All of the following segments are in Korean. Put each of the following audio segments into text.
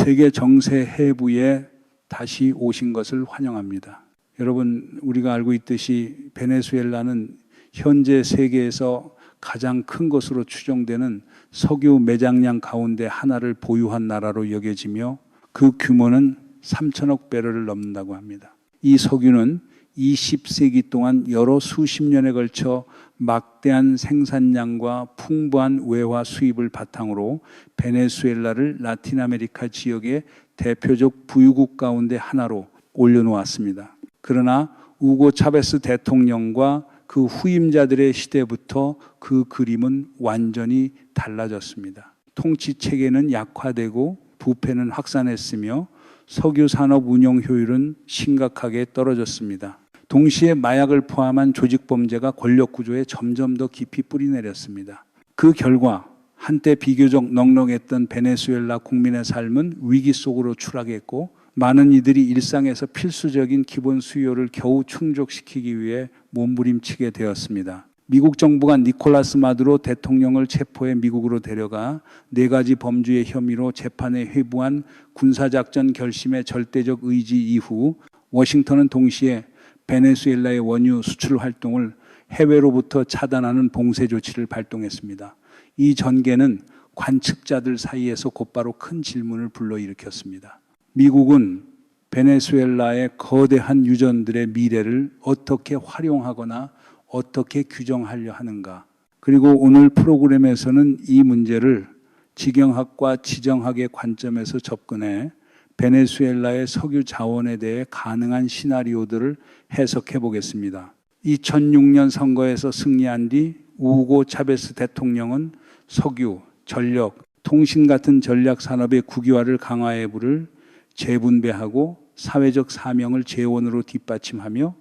세계 정세 해부에 다시 오신 것을 환영합니다. 여러분, 우리가 알고 있듯이 베네수엘라는 현재 세계에서 가장 큰 것으로 추정되는 석유 매장량 가운데 하나를 보유한 나라로 여겨지며 그 규모는 3천억 배럴을 넘는다고 합니다. 이 석유는 20세기 동안 여러 수십 년에 걸쳐 막대한 생산량과 풍부한 외화 수입을 바탕으로 베네수엘라를 라틴 아메리카 지역의 대표적 부유국 가운데 하나로 올려놓았습니다. 그러나 우고 차베스 대통령과 그 후임자들의 시대부터 그 그림은 완전히 달라졌습니다. 통치 체계는 약화되고 부패는 확산했으며 석유 산업 운영 효율은 심각하게 떨어졌습니다. 동시에 마약을 포함한 조직 범죄가 권력 구조에 점점 더 깊이 뿌리내렸습니다. 그 결과 한때 비교적 넉넉했던 베네수엘라 국민의 삶은 위기 속으로 추락했고 많은 이들이 일상에서 필수적인 기본 수요를 겨우 충족시키기 위해 몸부림치게 되었습니다. 미국 정부가 니콜라스 마두로 대통령을 체포해 미국으로 데려가 4가지 범죄의 혐의로 재판에 회부한 군사작전 결심의 절대적 의지 이후 워싱턴은 동시에 베네수엘라의 원유 수출 활동을 해외로부터 차단하는 봉쇄 조치를 발동했습니다. 이 전개는 관측자들 사이에서 곧바로 큰 질문을 불러일으켰습니다. 미국은 베네수엘라의 거대한 유전들의 미래를 어떻게 활용하거나 어떻게 규정하려 하는가? 그리고 오늘 프로그램에서는 이 문제를 지경학과 지정학의 관점에서 접근해 베네수엘라의 석유 자원에 대해 가능한 시나리오들을 해석해 보겠습니다. 2006년 선거에서 승리한 뒤 우고 차베스 대통령은 석유, 전력, 통신 같은 전략 산업의 국유화를 강화해 부를 재분배하고 사회적 사명을 재원으로 뒷받침하며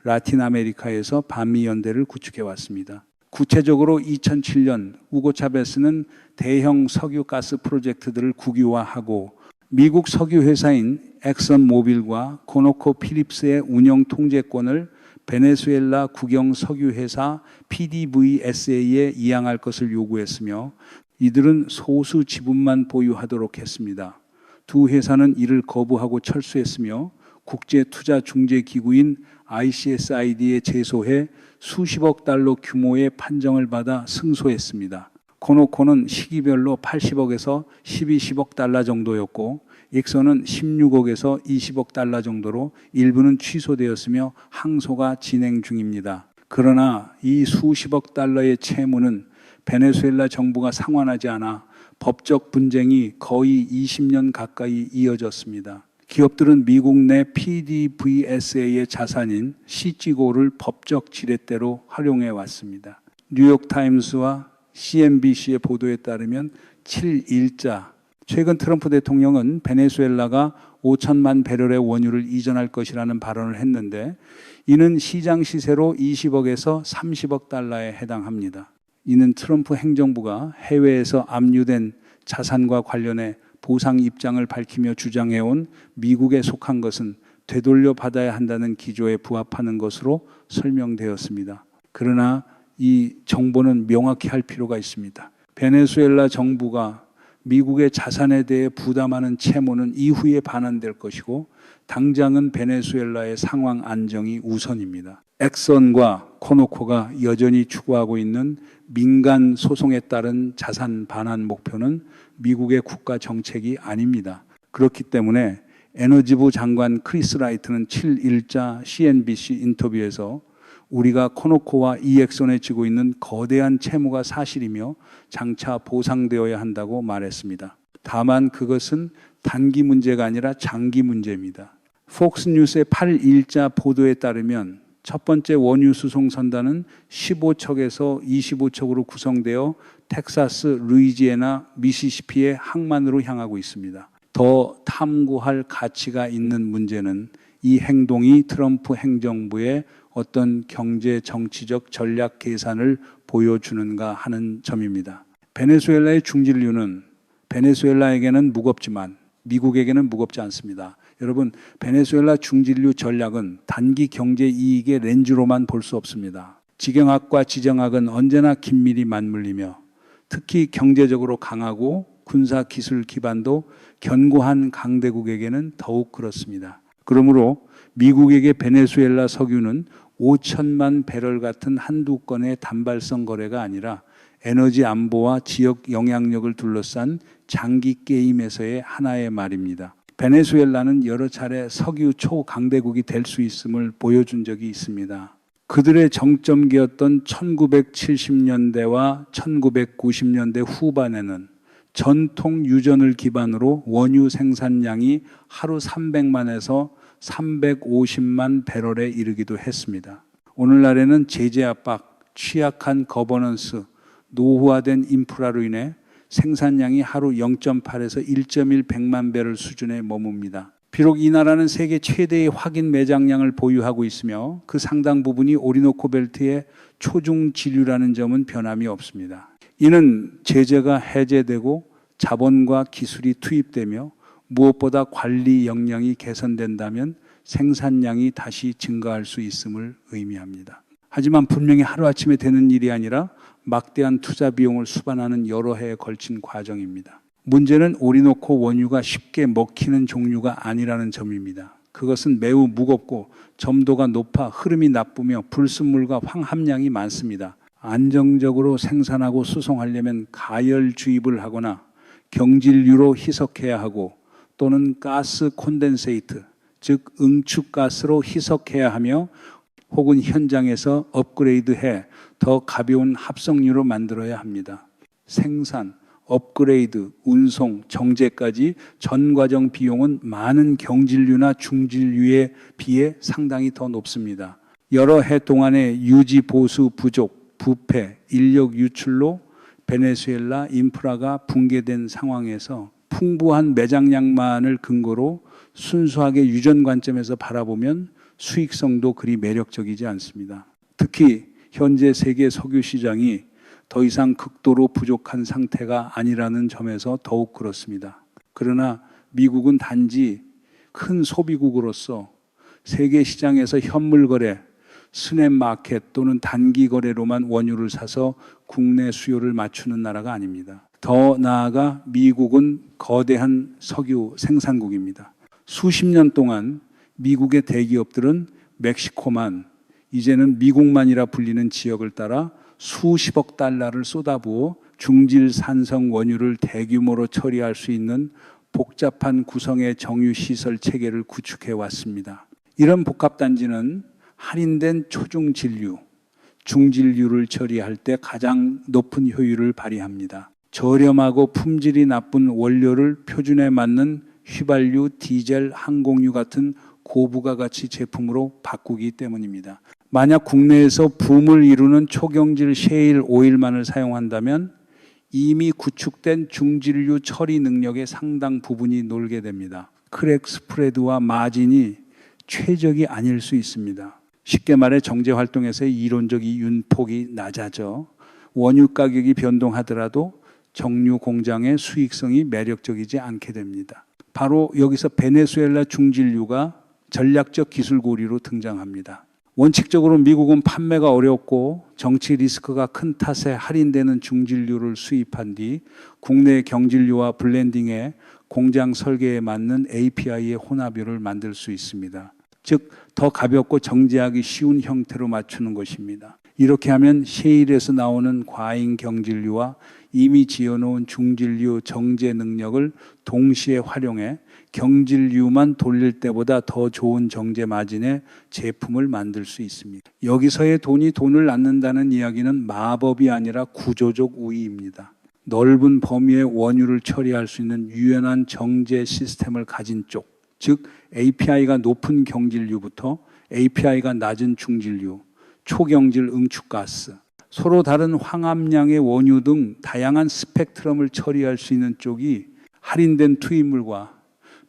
라틴 아메리카에서 반미 연대를 구축해 왔습니다. 구체적으로 2007년 우고 차베스는 대형 석유 가스 프로젝트들을 국유화하고 미국 석유 회사인 엑선 모빌과 코노코 필립스의 운영 통제권을 베네수엘라 국영 석유 회사 PDVSA에 이양할 것을 요구했으며 이들은 소수 지분만 보유하도록 했습니다. 두 회사는 이를 거부하고 철수했으며 국제투자중재기구인 ICSID에 제소해 수십억 달러 규모의 판정을 받아 승소했습니다. 코노코는 시기별로 80억에서 12억 달러 정도였고 엑선은 16억에서 20억 달러 정도로 일부는 취소되었으며 항소가 진행 중입니다. 그러나 이 수십억 달러의 채무는 베네수엘라 정부가 상환하지 않아 법적 분쟁이 거의 20년 가까이 이어졌습니다. 기업들은 미국 내 PDVSA의 자산인 CG고를 법적 지렛대로 활용해 왔습니다. 뉴욕타임스와 CNBC의 보도에 따르면 7일자 최근 트럼프 대통령은 베네수엘라가 5천만 배럴의 원유를 이전할 것이라는 발언을 했는데 이는 시장 시세로 20억에서 30억 달러에 해당합니다. 이는 트럼프 행정부가 해외에서 압류된 자산과 관련해 보상 입장을 밝히며 주장해온 미국에 속한 것은 되돌려 받아야 한다는 기조에 부합하는 것으로 설명되었습니다. 그러나 이 정보는 명확히 할 필요가 있습니다. 베네수엘라 정부가 미국의 자산에 대해 부담하는 채무는 이후에 반환될 것이고 당장은 베네수엘라의 상황 안정이 우선입니다. 엑선과 코노코가 여전히 추구하고 있는 민간 소송에 따른 자산 반환 목표는 미국의 국가 정책이 아닙니다. 그렇기 때문에 에너지부 장관 크리스 라이트는 7일자 CNBC 인터뷰에서 우리가 코노코와 이엑선에 지고 있는 거대한 채무가 사실이며 장차 보상되어야 한다고 말했습니다. 다만 그것은 단기 문제가 아니라 장기 문제입니다. 폭스뉴스의 8일자 보도에 따르면 첫 번째 원유 수송 선단은 15척에서 25척으로 구성되어 텍사스, 루이지애나, 미시시피의 항만으로 향하고 있습니다. 더 탐구할 가치가 있는 문제는 이 행동이 트럼프 행정부의 어떤 경제 정치적 전략 계산을 보여주는가 하는 점입니다. 베네수엘라의 중진류는 베네수엘라에게는 무겁지만 미국에게는 무겁지 않습니다. 여러분, 베네수엘라 중진류 전략은 단기 경제 이익의 렌즈로만 볼 수 없습니다. 지경학과 지정학은 언제나 긴밀히 맞물리며 특히 경제적으로 강하고 군사 기술 기반도 견고한 강대국에게는 더욱 그렇습니다. 그러므로 미국에게 베네수엘라 석유는 5천만 배럴 같은 한두 건의 단발성 거래가 아니라 에너지 안보와 지역 영향력을 둘러싼 장기 게임에서의 하나의 말입니다. 베네수엘라는 여러 차례 석유 초강대국이 될 수 있음을 보여준 적이 있습니다. 그들의 정점기였던 1970년대와 1990년대 후반에는 전통 유전을 기반으로 원유 생산량이 하루 300만에서 350만 배럴에 이르기도 했습니다. 오늘날에는 제재 압박, 취약한 거버넌스, 노후화된 인프라로 인해 생산량이 하루 0.8에서 1.1 100만 배럴 수준에 머뭅니다. 비록 이 나라는 세계 최대의 확인 매장량을 보유하고 있으며 그 상당 부분이 오리노코 벨트의 초중 진류라는 점은 변함이 없습니다. 이는 제재가 해제되고 자본과 기술이 투입되며 무엇보다 관리 역량이 개선된다면 생산량이 다시 증가할 수 있음을 의미합니다. 하지만 분명히 하루아침에 되는 일이 아니라 막대한 투자 비용을 수반하는 여러 해에 걸친 과정입니다. 문제는 오리노코 원유가 쉽게 먹히는 종류가 아니라는 점입니다. 그것은 매우 무겁고 점도가 높아 흐름이 나쁘며 불순물과 황함량이 많습니다. 안정적으로 생산하고 수송하려면 가열 주입을 하거나 경질유로 희석해야 하고 또는 가스 콘덴세이트, 즉 응축가스로 희석해야 하며 혹은 현장에서 업그레이드해 더 가벼운 합성유로 만들어야 합니다. 생산, 업그레이드, 운송, 정제까지 전 과정 비용은 많은 경질유나 중질유에 비해 상당히 더 높습니다. 여러 해 동안의 유지 보수 부족, 부패, 인력 유출로 베네수엘라 인프라가 붕괴된 상황에서 풍부한 매장량만을 근거로 순수하게 유전 관점에서 바라보면 수익성도 그리 매력적이지 않습니다. 특히 현재 세계 석유 시장이 더 이상 극도로 부족한 상태가 아니라는 점에서 더욱 그렇습니다. 그러나 미국은 단지 큰 소비국으로서 세계 시장에서 현물 거래, 스냅 마켓 또는 단기 거래로만 원유를 사서 국내 수요를 맞추는 나라가 아닙니다. 더 나아가 미국은 거대한 석유 생산국입니다. 수십 년 동안 미국의 대기업들은 멕시코만, 이제는 미국만이라 불리는 지역을 따라 수십억 달러를 쏟아부어 중질 산성 원유를 대규모로 처리할 수 있는 복잡한 구성의 정유 시설 체계를 구축해 왔습니다. 이런 복합단지는 할인된 초중진류, 중진류를 처리할 때 가장 높은 효율을 발휘합니다. 저렴하고 품질이 나쁜 원료를 표준에 맞는 휘발유, 디젤, 항공유 같은 고부가 가치 제품으로 바꾸기 때문입니다. 만약 국내에서 붐을 이루는 초경질 셰일 오일만을 사용한다면 이미 구축된 중진류 처리 능력의 상당 부분이 놀게 됩니다. 크랙 스프레드와 마진이 최적이 아닐 수 있습니다. 쉽게 말해 정제 활동에서의 이론적 윤폭이 낮아져 원유 가격이 변동하더라도 정유 공장의 수익성이 매력적이지 않게 됩니다. 바로 여기서 베네수엘라 중진류가 전략적 기술 고리로 등장합니다. 원칙적으로 미국은 판매가 어렵고 정치 리스크가 큰 탓에 할인되는 중진류를 수입한 뒤 국내 경진류와 블렌딩해 공장 설계에 맞는 API의 혼합유를 만들 수 있습니다. 즉, 더 가볍고 정제하기 쉬운 형태로 맞추는 것입니다. 이렇게 하면 셰일에서 나오는 과잉 경질류와 이미 지어놓은 중진류 정제 능력을 동시에 활용해 경질류만 돌릴 때보다 더 좋은 정제 마진의 제품을 만들 수 있습니다. 여기서의 돈이 돈을 낳는다는 이야기는 마법이 아니라 구조적 우위입니다. 넓은 범위의 원유를 처리할 수 있는 유연한 정제 시스템을 가진 쪽, 즉 API가 높은 경질류부터 API가 낮은 중진류, 초경질 응축가스, 서로 다른 황함량의 원유 등 다양한 스펙트럼을 처리할 수 있는 쪽이 할인된 투입물과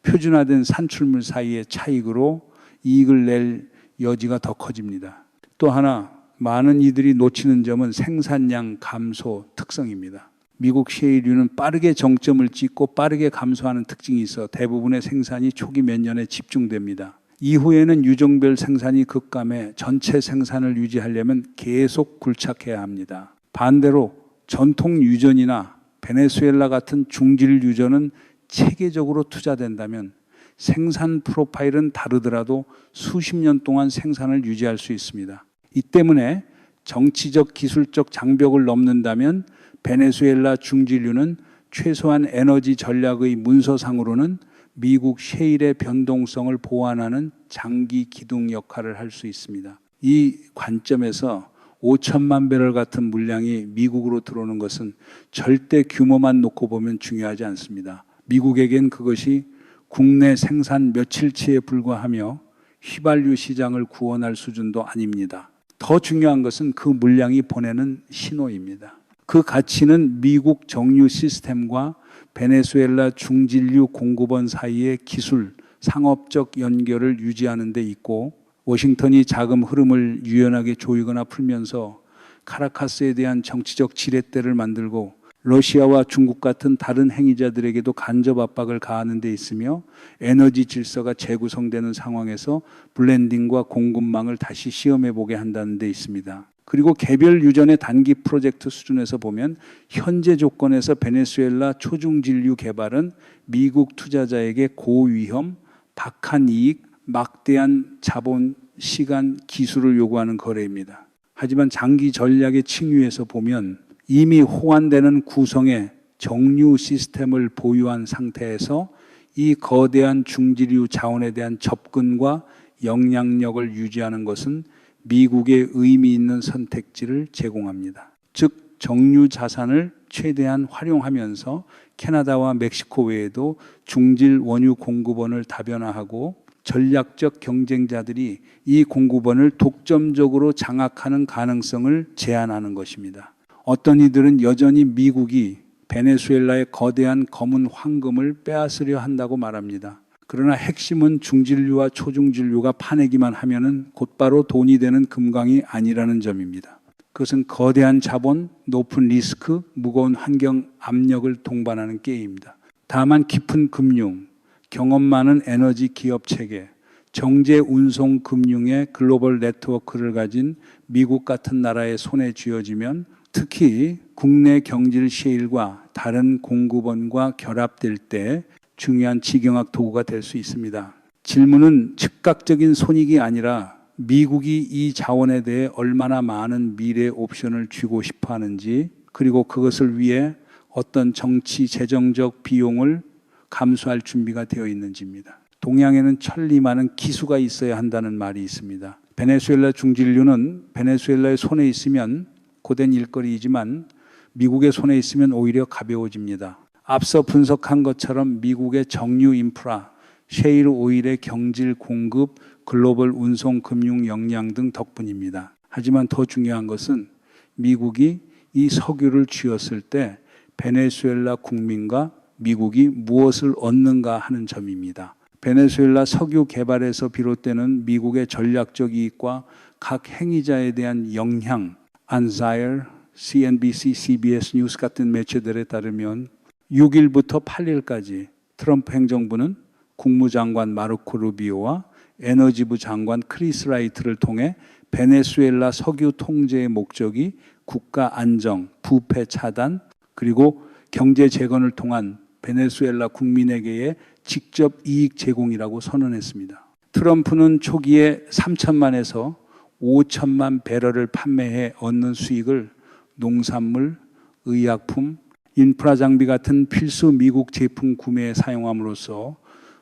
표준화된 산출물 사이의 차익으로 이익을 낼 여지가 더 커집니다. 또 하나 많은 이들이 놓치는 점은 생산량 감소 특성입니다. 미국 셰일유는 빠르게 정점을 찍고 빠르게 감소하는 특징이 있어 대부분의 생산이 초기 몇 년에 집중됩니다. 이후에는 유종별 생산이 급감해 전체 생산을 유지하려면 계속 굴착해야 합니다. 반대로 전통 유전이나 베네수엘라 같은 중질 유저는 체계적으로 투자된다면 생산 프로파일은 다르더라도 수십 년 동안 생산을 유지할 수 있습니다. 이 때문에 정치적 기술적 장벽을 넘는다면 베네수엘라 중진류는 최소한 에너지 전략의 문서상으로는 미국 셰일의 변동성을 보완하는 장기 기둥 역할을 할 수 있습니다. 이 관점에서 5천만 배럴 같은 물량이 미국으로 들어오는 것은 절대 규모만 놓고 보면 중요하지 않습니다. 미국에겐 그것이 국내 생산 며칠치에 불과하며 휘발유 시장을 구원할 수준도 아닙니다. 더 중요한 것은 그 물량이 보내는 신호입니다. 그 가치는 미국 정유 시스템과 베네수엘라 중진류 공급원 사이의 기술, 상업적 연결을 유지하는 데 있고, 워싱턴이 자금 흐름을 유연하게 조이거나 풀면서 카라카스에 대한 정치적 지렛대를 만들고 러시아와 중국 같은 다른 행위자들에게도 간접 압박을 가하는 데 있으며 에너지 질서가 재구성되는 상황에서 블렌딩과 공급망을 다시 시험해보게 한다는 데 있습니다. 그리고 개별 유전의 단기 프로젝트 수준에서 보면 현재 조건에서 베네수엘라 초중진류 개발은 미국 투자자에게 고위험, 박한 이익, 막대한 자본, 시간, 기술을 요구하는 거래입니다. 하지만 장기 전략의 층위에서 보면 이미 호환되는 구성의 정유 시스템을 보유한 상태에서 이 거대한 중진류 자원에 대한 접근과 영향력을 유지하는 것은 미국의 의미 있는 선택지를 제공합니다. 즉 정유 자산을 최대한 활용하면서 캐나다와 멕시코 외에도 중질 원유 공급원을 다변화하고 전략적 경쟁자들이 이 공급원을 독점적으로 장악하는 가능성을 제한하는 것입니다. 어떤 이들은 여전히 미국이 베네수엘라의 거대한 검은 황금을 빼앗으려 한다고 말합니다. 그러나 핵심은 중진류와 초중진류가 파내기만 하면은 곧바로 돈이 되는 금광이 아니라는 점입니다. 그것은 거대한 자본, 높은 리스크, 무거운 환경 압력을 동반하는 게임입니다. 다만 깊은 금융, 경험 많은 에너지 기업 체계, 정제 운송 금융의 글로벌 네트워크를 가진 미국 같은 나라의 손에 쥐어지면 특히 국내 경질 셰일과 다른 공급원과 결합될 때 중요한 지경학 도구가 될 수 있습니다. 질문은 즉각적인 손익이 아니라 미국이 이 자원에 대해 얼마나 많은 미래 옵션을 쥐고 싶어 하는지, 그리고 그것을 위해 어떤 정치 재정적 비용을 감수할 준비가 되어 있는지입니다. 동양에는 천리 많은 기수가 있어야 한다는 말이 있습니다. 베네수엘라 중진류는 베네수엘라의 손에 있으면 고된 일거리이지만 미국의 손에 있으면 오히려 가벼워집니다. 앞서 분석한 것처럼 미국의 정유 인프라, 셰일 오일의 경질 공급, 글로벌 운송 금융 역량 등 덕분입니다. 하지만 더 중요한 것은 미국이 이 석유를 쥐었을 때 베네수엘라 국민과 미국이 무엇을 얻는가 하는 점입니다. 베네수엘라 석유 개발에서 비롯되는 미국의 전략적 이익과 각 행위자에 대한 영향, 안자일, CNBC, CBS 뉴스 같은 매체들에 따르면 6일부터 8일까지 트럼프 행정부는 국무장관 마르코 루비오와 에너지부 장관 크리스 라이트를 통해 베네수엘라 석유 통제의 목적이 국가 안정, 부패 차단, 그리고 경제 재건을 통한 베네수엘라 국민에게의 직접 이익 제공이라고 선언했습니다. 트럼프는 초기에 3천만에서 5천만 배럴을 판매해 얻는 수익을 농산물, 의약품, 인프라 장비 같은 필수 미국 제품 구매에 사용함으로써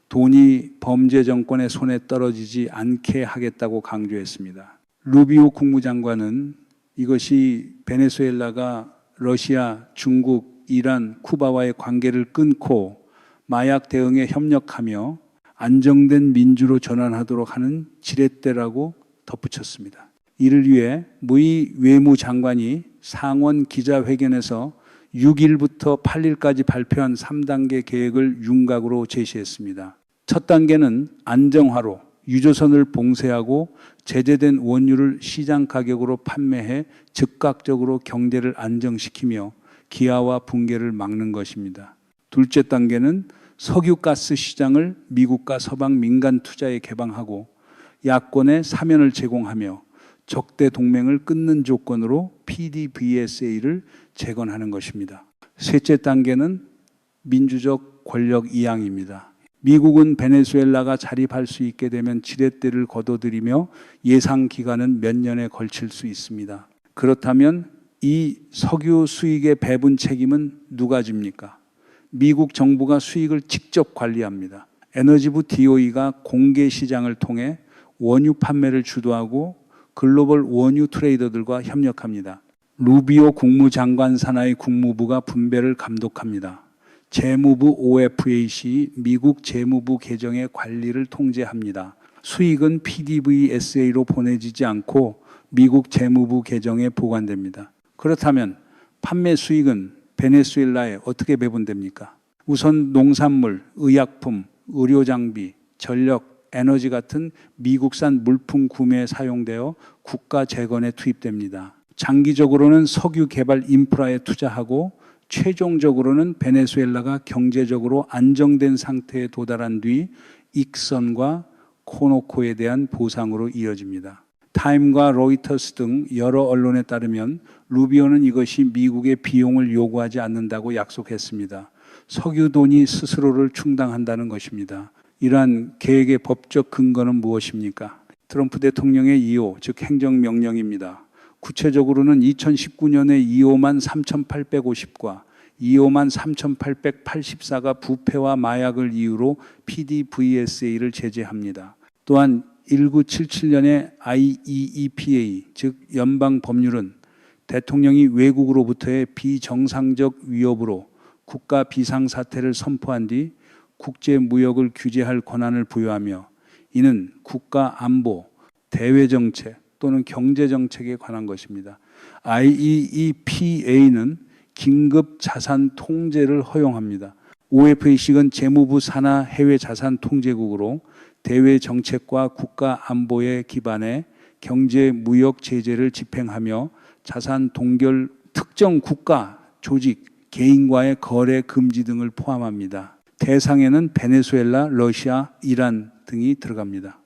돈이 범죄 정권의 손에 떨어지지 않게 하겠다고 강조했습니다. 루비오 국무장관은 이것이 베네수엘라가 러시아, 중국, 이란, 쿠바와의 관계를 끊고 마약 대응에 협력하며 안정된 민주로 전환하도록 하는 지렛대라고 덧붙였습니다. 이를 위해 무이 외무장관이 상원 기자회견에서 6일부터 8일까지 발표한 3단계 계획을 윤곽으로 제시했습니다. 첫 단계는 안정화로 유조선을 봉쇄하고 제재된 원유를 시장 가격으로 판매해 즉각적으로 경제를 안정시키며 기아와 붕괴를 막는 것입니다. 둘째 단계는 석유가스 시장을 미국과 서방 민간 투자에 개방하고 야권에 사면을 제공하며 적대 동맹을 끊는 조건으로 PDVSA를 재건하는 것입니다. 셋째 단계는 민주적 권력 이양입니다. 미국은 베네수엘라가 자립할 수 있게 되면 지렛대를 거둬들이며 예상 기간은 몇 년에 걸칠 수 있습니다. 그렇다면 이 석유 수익의 배분 책임은 누가 집니까? 미국 정부가 수익을 직접 관리합니다. 에너지부 DOE가 공개 시장을 통해 원유 판매를 주도하고 글로벌 원유 트레이더들과 협력합니다. 루비오 국무장관 산하의 국무부가 분배를 감독합니다. 재무부 OFAC, 미국 재무부 계정의 관리를 통제합니다. 수익은 PDVSA로 보내지지 않고 미국 재무부 계정에 보관됩니다. 그렇다면 판매 수익은 베네수엘라에 어떻게 배분됩니까? 우선 농산물, 의약품, 의료장비, 전력, 에너지 같은 미국산 물품 구매에 사용되어 국가 재건에 투입됩니다. 장기적으로는 석유 개발 인프라에 투자하고 최종적으로는 베네수엘라가 경제적으로 안정된 상태에 도달한 뒤 익선과 코노코에 대한 보상으로 이어집니다. 타임과 로이터스 등 여러 언론에 따르면 루비오는 이것이 미국의 비용을 요구하지 않는다고 약속했습니다. 석유돈이 스스로를 충당한다는 것입니다. 이러한 계획의 법적 근거는 무엇입니까? 트럼프 대통령의 2호, 즉 행정명령입니다. 구체적으로는 2019년에 2호만 3,850과 2호만 3,884가 부패와 마약을 이유로 PDVSA를 제재합니다. 또한 1977년에 IEEPA, 즉 연방법률은 대통령이 외국으로부터의 비정상적 위협으로 국가 비상사태를 선포한 뒤 국제무역을 규제할 권한을 부여하며 이는 국가 안보, 대외정책 또는 경제정책에 관한 것입니다. IEEPA는 긴급 자산 통제를 허용합니다. OFAC는 재무부 산하 해외 자산 통제국으로 대외 정책과 국가 안보에 기반해 경제 무역 제재를 집행하며 자산 동결, 특정 국가, 조직, 개인과의 거래 금지 등을 포함합니다. 대상에는 베네수엘라, 러시아, 이란 등이 들어갑니다.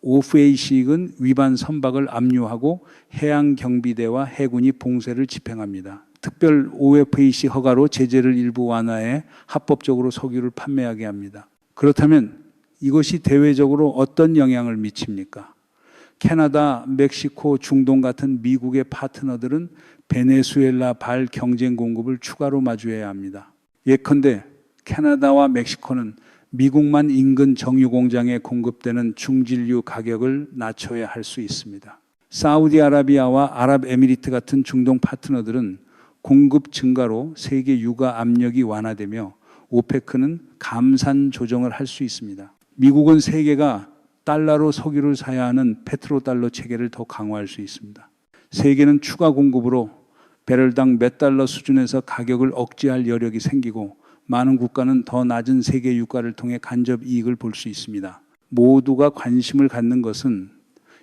OFAC는 위반 선박을 압류하고 해양경비대와 해군이 봉쇄를 집행합니다. 특별 OFAC 허가로 제재를 일부 완화해 합법적으로 석유를 판매하게 합니다. 그렇다면 이것이 대외적으로 어떤 영향을 미칩니까? 캐나다, 멕시코, 중동 같은 미국의 파트너들은 베네수엘라 발 경쟁 공급을 추가로 마주해야 합니다. 예컨대 캐나다와 멕시코는 미국만 인근 정유 공장에 공급되는 중진류 가격을 낮춰야 할 수 있습니다. 사우디아라비아와 아랍에미리트 같은 중동 파트너들은 공급 증가로 세계 유가 압력이 완화되며 오페크는 감산 조정을 할 수 있습니다. 미국은 세계가 달러로 석유를 사야 하는 페트로달러 체계를 더 강화할 수 있습니다. 세계는 추가 공급으로 배럴당 몇 달러 수준에서 가격을 억제할 여력이 생기고 많은 국가는 더 낮은 세계 유가를 통해 간접 이익을 볼 수 있습니다. 모두가 관심을 갖는 것은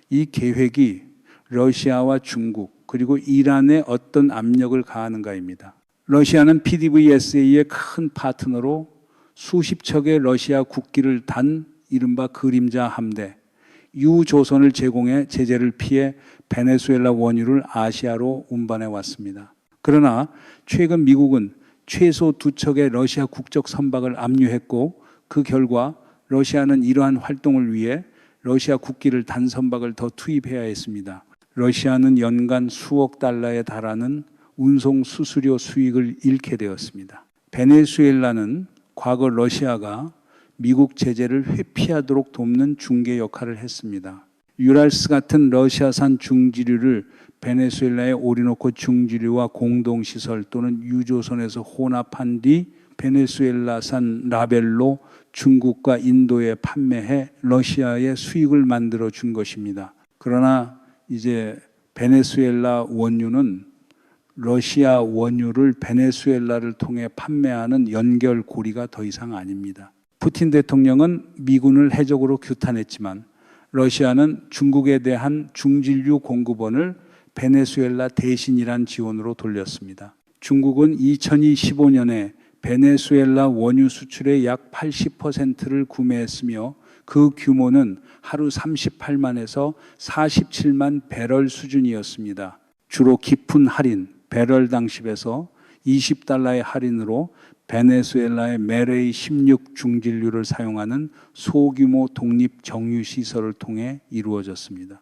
이 계획이 러시아와 중국 그리고 이란에 어떤 압력을 가하는가입니다. 러시아는 PDVSA의 큰 파트너로 수십 척의 러시아 국기를 단 이른바 그림자 함대, 유조선을 제공해 제재를 피해 베네수엘라 원유를 아시아로 운반해 왔습니다. 그러나 최근 미국은 최소 2척의 러시아 국적 선박을 압류했고 그 결과 러시아는 이러한 활동을 위해 러시아 국기를 단 선박을 더 투입해야 했습니다. 러시아는 연간 수억 달러에 달하는 운송 수수료 수익을 잃게 되었습니다. 베네수엘라는 과거 러시아가 미국 제재를 회피하도록 돕는 중개 역할을 했습니다. 유랄스 같은 러시아산 중지류를 베네수엘라에 올려놓고 중지류와 공동시설 또는 유조선에서 혼합한 뒤 베네수엘라산 라벨로 중국과 인도에 판매해 러시아에 수익을 만들어 준 것입니다. 그러나 이제 베네수엘라 원유는 러시아 원유를 베네수엘라를 통해 판매하는 연결고리가 더 이상 아닙니다. 푸틴 대통령은 미군을 해적으로 규탄했지만 러시아는 중국에 대한 중진류 공급원을 베네수엘라 대신이란 지원으로 돌렸습니다. 중국은 2015년에 베네수엘라 원유 수출의 약 80%를 구매했으며 그 규모는 하루 38만에서 47만 배럴 수준이었습니다. 주로 깊은 할인, 배럴당 10에서 $20의 할인으로 베네수엘라의 메레이 16 중진류를 사용하는 소규모 독립 정유 시설을 통해 이루어졌습니다.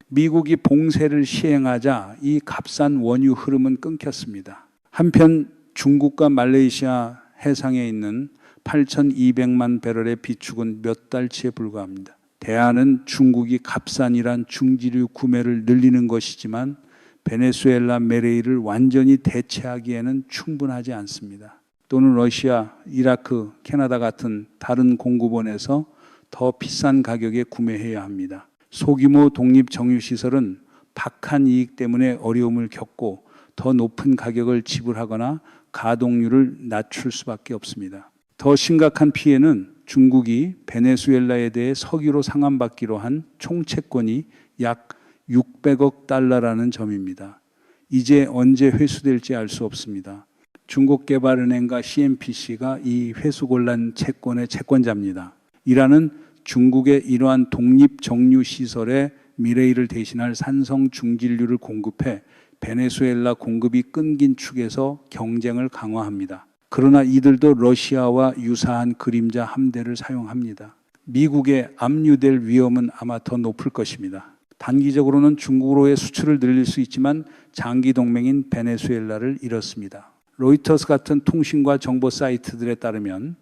미국이 봉쇄를 시행하자 이 값싼 원유 흐름은 끊겼습니다. 한편 중국과 말레이시아 해상에 있는 8,200만 배럴의 비축은 몇 달치에 불과합니다. 대안은 중국이 값싼이란 중지류 구매를 늘리는 것이지만 베네수엘라 메레이를 완전히 대체하기에는 충분하지 않습니다. 또는 러시아, 이라크, 캐나다 같은 다른 공급원에서 더 비싼 가격에 구매해야 합니다. 소규모 독립 정유시설은 박한 이익 때문에 어려움을 겪고 더 높은 가격을 지불하거나 가동률을 낮출 수밖에 없습니다. 더 심각한 피해는 중국이 베네수엘라에 대해 석유로 상환받기로 한 총채권이 약 600억 달러라는 점입니다. 이제 언제 회수될지 알 수 없습니다. 중국개발은행과 CNPC가 이 회수곤란 채권의 채권자입니다. 이라는 중국의 이러한 독립 정유 시설에 미래일을 대신할 산성 중진류를 공급해 베네수엘라 공급이 끊긴 축에서 경쟁을 강화합니다. 그러나 이들도 러시아와 유사한 그림자 함대를 사용합니다. 미국에 압류될 위험은 아마 더 높을 것입니다. 단기적으로는 중국으로의 수출을 늘릴 수 있지만 장기 동맹인 베네수엘라를 잃었습니다. 로이터스 같은 통신과 정보 사이트들에 따르면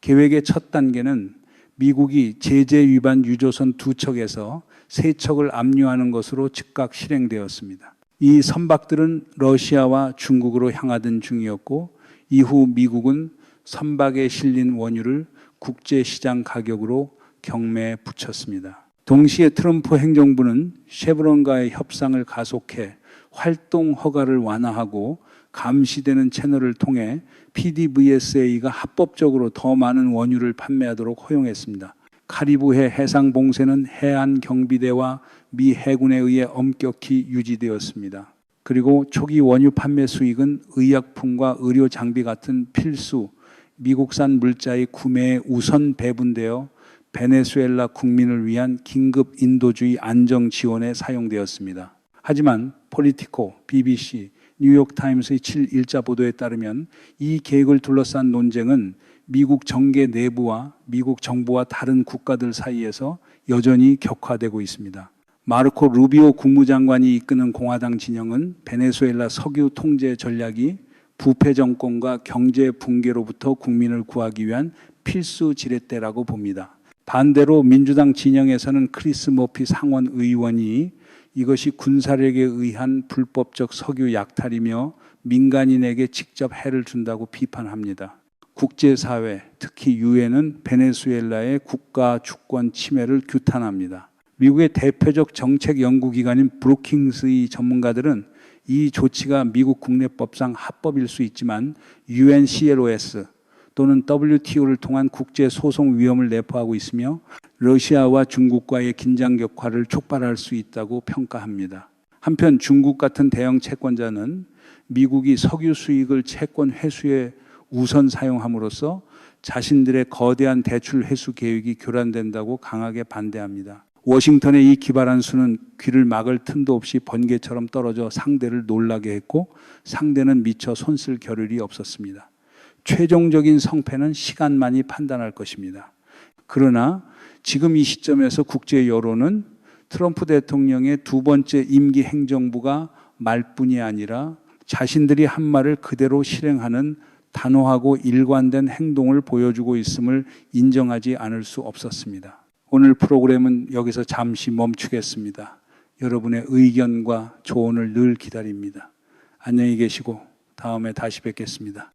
계획의 첫 단계는 미국이 제재 위반 유조선 2척에서 3척을 압류하는 것으로 즉각 실행되었습니다. 이 선박들은 러시아와 중국으로 향하던 중이었고 이후 미국은 선박에 실린 원유를 국제시장 가격으로 경매에 붙였습니다. 동시에 트럼프 행정부는 쉐브론과의 협상을 가속해 활동 허가를 완화하고 감시되는 채널을 통해 PDVSA가 합법적으로 더 많은 원유를 판매하도록 허용했습니다. 카리브해 해상 봉쇄는 해안 경비대와 미 해군에 의해 엄격히 유지되었습니다. 그리고 초기 원유 판매 수익은 의약품과 의료 장비 같은 필수 미국산 물자의 구매에 우선 배분되어 베네수엘라 국민을 위한 긴급 인도주의 안정 지원에 사용되었습니다. 하지만 폴리티코, BBC, 뉴욕타임스의 7일자 보도에 따르면 이 계획을 둘러싼 논쟁은 미국 정계 내부와 미국 정부와 다른 국가들 사이에서 여전히 격화되고 있습니다. 마르코 루비오 국무장관이 이끄는 공화당 진영은 베네수엘라 석유 통제 전략이 부패 정권과 경제 붕괴로부터 국민을 구하기 위한 필수 지렛대라고 봅니다. 반대로 민주당 진영에서는 크리스 머피 상원 의원이 이것이 군사력에 의한 불법적 석유 약탈이며 민간인에게 직접 해를 준다고 비판합니다. 국제사회, 특히 유엔은 베네수엘라의 국가 주권 침해를 규탄합니다. 미국의 대표적 정책 연구기관인 브루킹스의 전문가들은 이 조치가 미국 국내법상 합법일 수 있지만 UNCLOS 또는 WTO를 통한 국제소송 위험을 내포하고 있으며 러시아와 중국과의 긴장 격화를 촉발할 수 있다고 평가합니다. 한편 중국 같은 대형 채권자는 미국이 석유 수익을 채권 회수에 우선 사용함으로써 자신들의 거대한 대출 회수 계획이 교란된다고 강하게 반대합니다. 워싱턴의 이 기발한 수는 귀를 막을 틈도 없이 번개처럼 떨어져 상대를 놀라게 했고 상대는 미처 손쓸 겨를이 없었습니다. 최종적인 성패는 시간만이 판단할 것입니다. 그러나 지금 이 시점에서 국제 여론은 트럼프 대통령의 두 번째 임기 행정부가 말뿐이 아니라 자신들이 한 말을 그대로 실행하는 단호하고 일관된 행동을 보여주고 있음을 인정하지 않을 수 없었습니다. 오늘 프로그램은 여기서 잠시 멈추겠습니다. 여러분의 의견과 조언을 늘 기다립니다. 안녕히 계시고 다음에 다시 뵙겠습니다.